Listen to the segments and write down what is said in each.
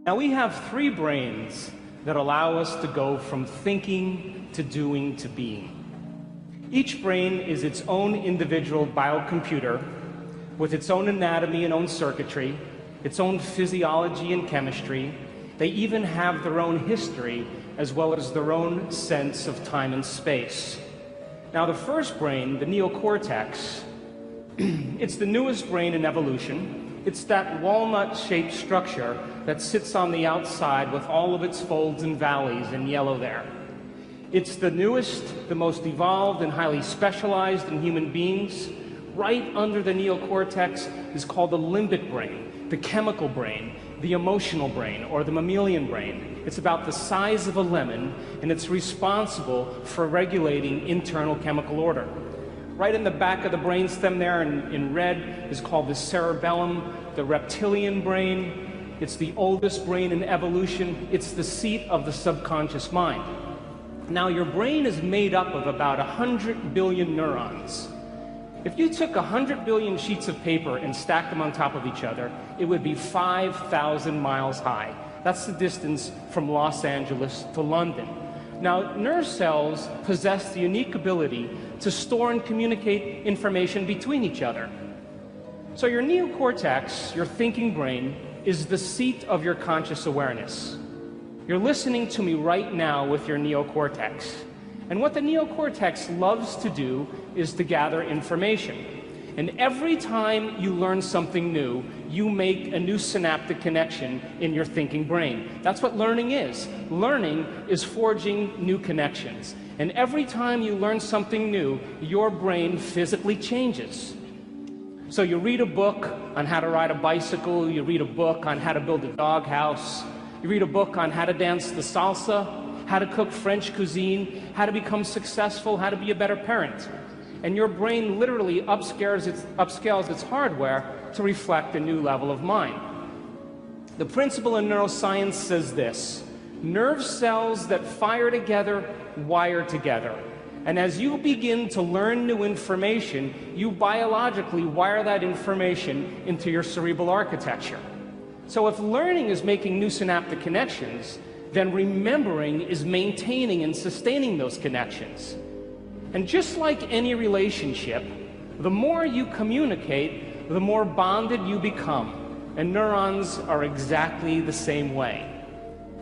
Now we have three brains that allow us to go from thinking to doing to being. Each brain is its own individual biocomputer with its own anatomy and own circuitry, its own physiology and chemistry. They even have their own history as well as their own sense of time and space. Now the first brain, the neocortex, it's the newest brain in evolution. It's that walnut-shaped structure that sits on the outside with all of its folds and valleys in yellow there. It's the newest, the most evolved and highly specialized in human beings. Right under the neocortex is called the limbic brain, the chemical brain, the emotional brain, or the mammalian brain. It's about the size of a lemon, and it's responsible for regulating internal chemical order. Right in the back of the brainstem there in red is called the cerebellum, the reptilian brain. It's the oldest brain in evolution. It's the seat of the subconscious mind. Now your brain is made up of about 100 billion neurons. If you took 100 billion sheets of paper and stacked them on top of each other, it would be 5,000 miles high. That's the distance from Los Angeles to London. Now, nerve cells possess the unique ability to store and communicate information between each other. So your neocortex, your thinking brain, is the seat of your conscious awareness. You're listening to me right now with your neocortex. And what the neocortex loves to do is to gather information. And every time you learn something new, you make a new synaptic connection in your thinking brain. That's what learning is. Learning is forging new connections. And every time you learn something new, your brain physically changes. So you read a book on how to ride a bicycle, you read a book on how to build a doghouse, you read a book on how to dance the salsa, how to cook French cuisine, how to become successful, how to be a better parent. And your brain literally upscales its hardware to reflect a new level of mind. The principle in neuroscience says this: nerve cells that fire together wire together. And as you begin to learn new information, you biologically wire that information into your cerebral architecture. So if learning is making new synaptic connections, then remembering is maintaining and sustaining those connections. And just like any relationship, the more you communicate, the more bonded you become. And neurons are exactly the same way.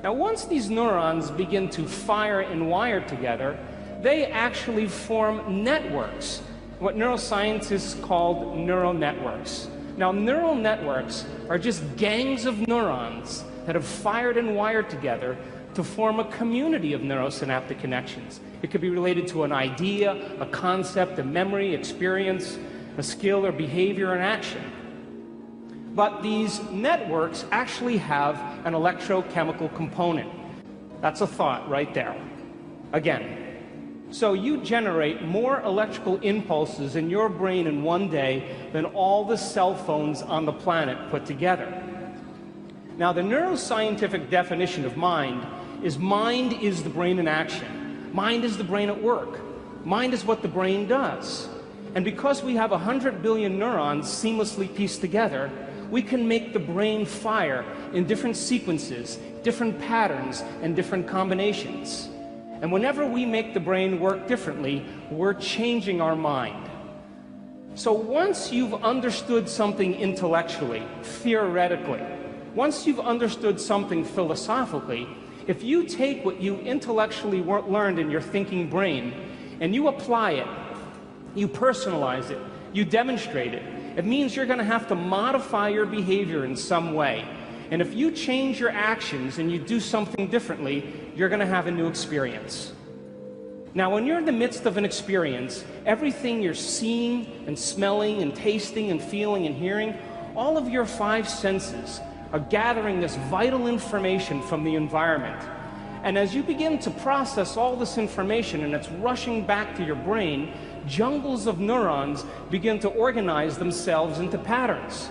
Now, once these neurons begin to fire and wire together, they actually form networks, what neuroscientists call neural networks. Now, neural networks are just gangs of neurons that have fired and wired together to form a community of neurosynaptic connections. It could be related to an idea, a concept, a memory, experience, a skill or behavior and action. But these networks actually have an electrochemical component. That's a thought right there. Again, so you generate more electrical impulses in your brain in one day than all the cell phones on the planet put together. Now, the neuroscientific definition of mind is the brain in action. Mind is the brain at work. Mind is what the brain does. And because we have 100 billion neurons seamlessly pieced together, we can make the brain fire in different sequences, different patterns, and different combinations. And whenever we make the brain work differently, we're changing our mind. So once you've understood something intellectually, theoretically, once you've understood something philosophically, if you take what you intellectually learned in your thinking brain and you apply it, you personalize it, you demonstrate it, it means you're going to have to modify your behavior in some way. And if you change your actions and you do something differently, you're going to have a new experience. Now, when you're in the midst of an experience, everything you're seeing and smelling and tasting and feeling and hearing, all of your five senses are gathering this vital information from the environment. And as you begin to process all this information and it's rushing back to your brain, jungles of neurons begin to organize themselves into patterns.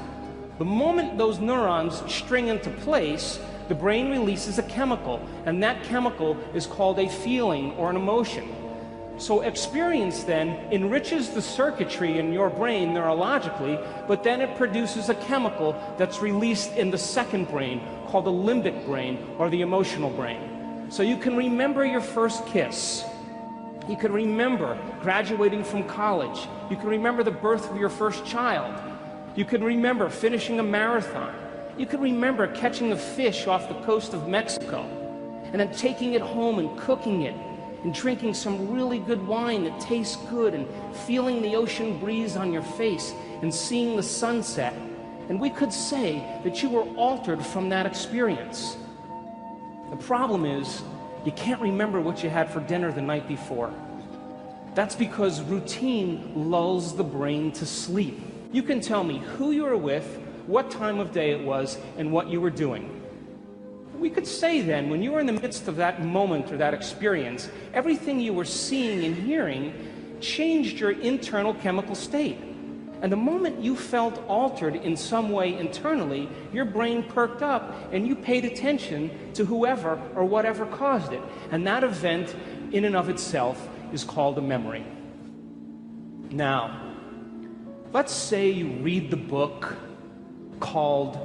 The moment those neurons string into place, the brain releases a chemical, and that chemical is called a feeling or an emotion. So experience then enriches the circuitry in your brain neurologically, but then it produces a chemical that's released in the second brain called the limbic brain, or the emotional brain. So you can remember your first kiss. You can remember graduating from college. You can remember the birth of your first child. You can remember finishing a marathon. You can remember catching a fish off the coast of Mexico and then taking it home and cooking it and drinking some really good wine that tastes good and feeling the ocean breeze on your face and seeing the sunset. And we could say that you were altered from that experience. The problem is, you can't remember what you had for dinner the night before. That's because routine lulls the brain to sleep. You can tell me who you were with, what time of day it was, and what you were doing. We could say then, when you were in the midst of that moment or that experience, everything you were seeing and hearing changed your internal chemical state. And the moment you felt altered in some way internally, your brain perked up and you paid attention to whoever or whatever caused it. And that event, in and of itself, is called a memory. Now, let's say you read the book called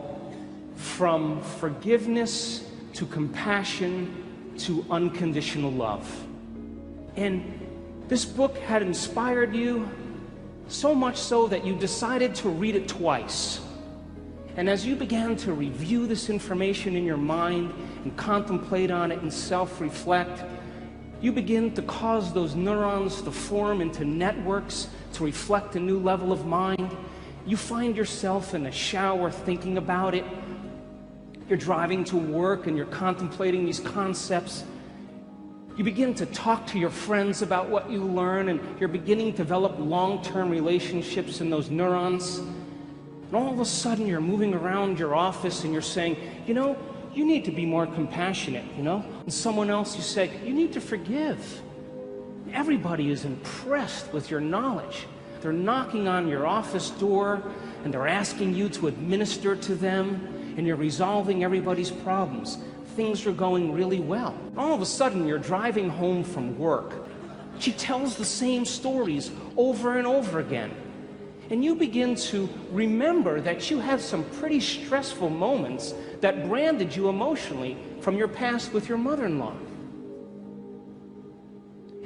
From Forgiveness to Compassion to Unconditional Love. And this book had inspired you so much so that you decided to read it twice. And as you began to review this information in your mind and contemplate on it and self-reflect, you begin to cause those neurons to form into networks to reflect a new level of mind. You find yourself in the shower thinking about it. You're driving to work and you're contemplating these concepts. You begin to talk to your friends about what you learn, and you're beginning to develop long-term relationships in those neurons. And all of a sudden you're moving around your office and you're saying, you know, you need to be more compassionate, you know? And someone else, you say, you need to forgive. Everybody is impressed with your knowledge. They're knocking on your office door and they're asking you to administer to them, and you're resolving everybody's problems. Things are going really well. All of a sudden, you're driving home from work. She tells the same stories over and over again. And you begin to remember that you had some pretty stressful moments that branded you emotionally from your past with your mother-in-law.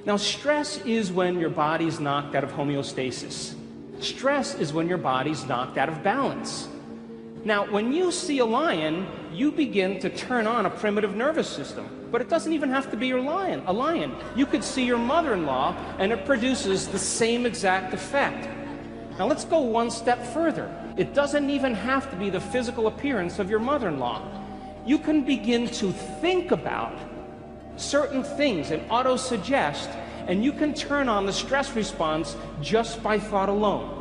Now, stress is when your body's knocked out of homeostasis. Stress is when your body's knocked out of balance. Now, when you see a lion, you begin to turn on a primitive nervous system. But it doesn't even have to be a lion. You could see your mother-in-law, and it produces the same exact effect. Now, let's go one step further. It doesn't even have to be the physical appearance of your mother-in-law. You can begin to think about certain things and auto-suggest, and you can turn on the stress response just by thought alone.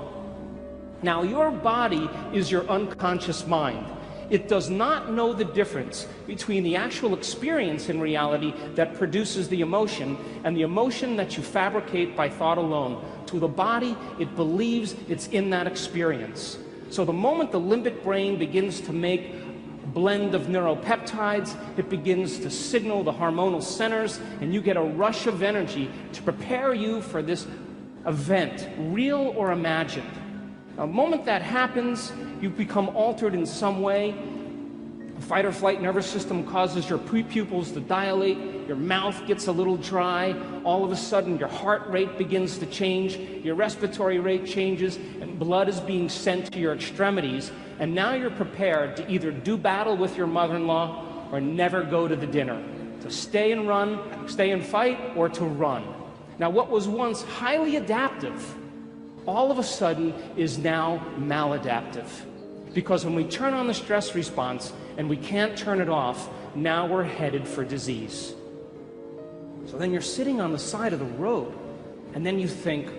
Now, your body is your unconscious mind. It does not know the difference between the actual experience in reality that produces the emotion and the emotion that you fabricate by thought alone. To the body, it believes it's in that experience. So the moment the limbic brain begins to make a blend of neuropeptides, it begins to signal the hormonal centers, and you get a rush of energy to prepare you for this event, real or imagined. The moment that happens, you become altered in some way. The fight or flight nervous system causes your pupils to dilate, your mouth gets a little dry, all of a sudden your heart rate begins to change, your respiratory rate changes, and blood is being sent to your extremities, and now you're prepared to either do battle with your mother-in-law or never go to the dinner, to stay and run, stay and fight, or to run. Now, what was once highly adaptive all of a sudden is now maladaptive. Because when we turn on the stress response and we can't turn it off, now we're headed for disease. So then you're sitting on the side of the road, and then you think,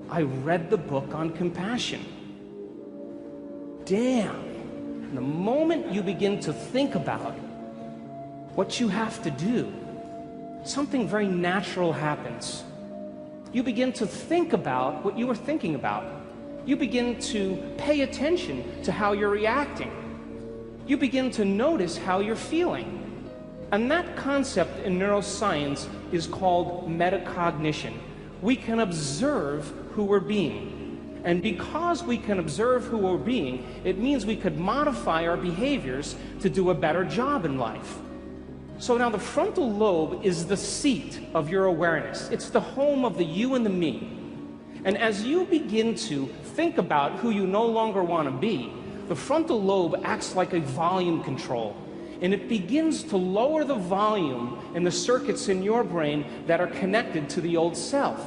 I read the book on compassion. Damn. And the moment you begin to think about what you have to do, something very natural happens. You begin to think about what you were thinking about. You begin to pay attention to how you're reacting. You begin to notice how you're feeling. And that concept in neuroscience is called metacognition. We can observe who we're being. And because we can observe who we're being, it means we could modify our behaviors to do a better job in life. So now the frontal lobe is the seat of your awareness. It's the home of the you and the me. And as you begin to think about who you no longer want to be, the frontal lobe acts like a volume control. And it begins to lower the volume in the circuits in your brain that are connected to the old self.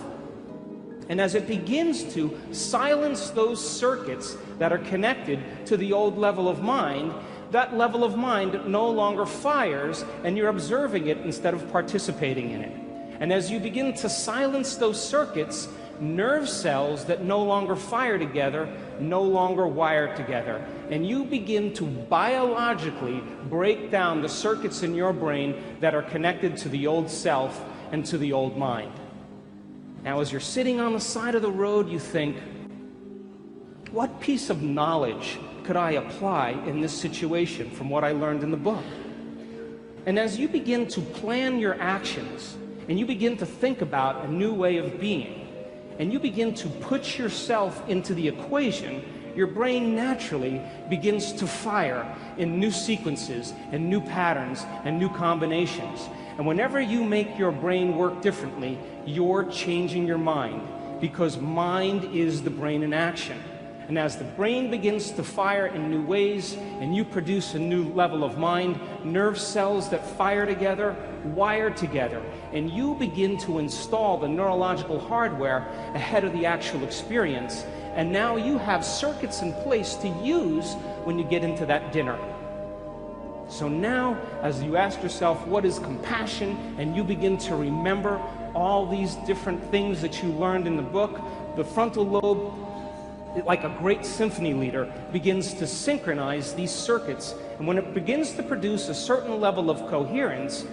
And as it begins to silence those circuits that are connected to the old level of mind, that level of mind no longer fires, and you're observing it instead of participating in it. And as you begin to silence those circuits, nerve cells that no longer fire together no longer wire together. And you begin to biologically break down the circuits in your brain that are connected to the old self and to the old mind. Now, as you're sitting on the side of the road, you think, what piece of knowledge could I apply in this situation from what I learned in the book? And as you begin to plan your actions, and you begin to think about a new way of being, and you begin to put yourself into the equation, your brain naturally begins to fire in new sequences and new patterns and new combinations. And whenever you make your brain work differently, you're changing your mind, because mind is the brain in action. And as the brain begins to fire in new ways and you produce a new level of mind, nerve cells that fire together, wire together, and you begin to install the neurological hardware ahead of the actual experience. And now you have circuits in place to use when you get into that dinner. So now, as you ask yourself, what is compassion? And you begin to remember all these different things that you learned in the book, the frontal lobe, like a great symphony leader, begins to synchronize these circuits. And when it begins to produce a certain level of coherence,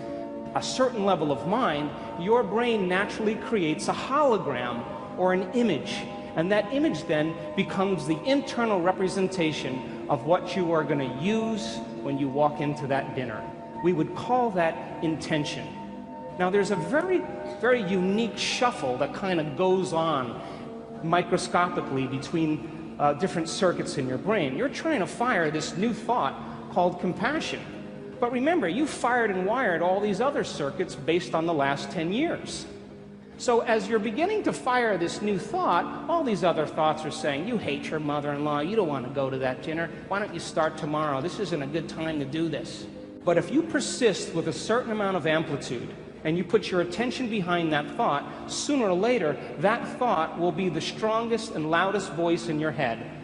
a certain level of mind, your brain naturally creates a hologram or an image. And that image then becomes the internal representation of what you are going to use when you walk into that dinner. We would call that intention. Now, there's a very, very unique shuffle that kind of goes on microscopically between different circuits in your brain. You're trying to fire this new thought called compassion. But remember, you fired and wired all these other circuits based on the last 10 years. So as you're beginning to fire this new thought, all these other thoughts are saying, you hate your mother-in-law, you don't want to go to that dinner, why don't you start tomorrow? This isn't a good time to do this. But if you persist with a certain amount of amplitude, and you put your attention behind that thought, sooner or later, that thought will be the strongest and loudest voice in your head.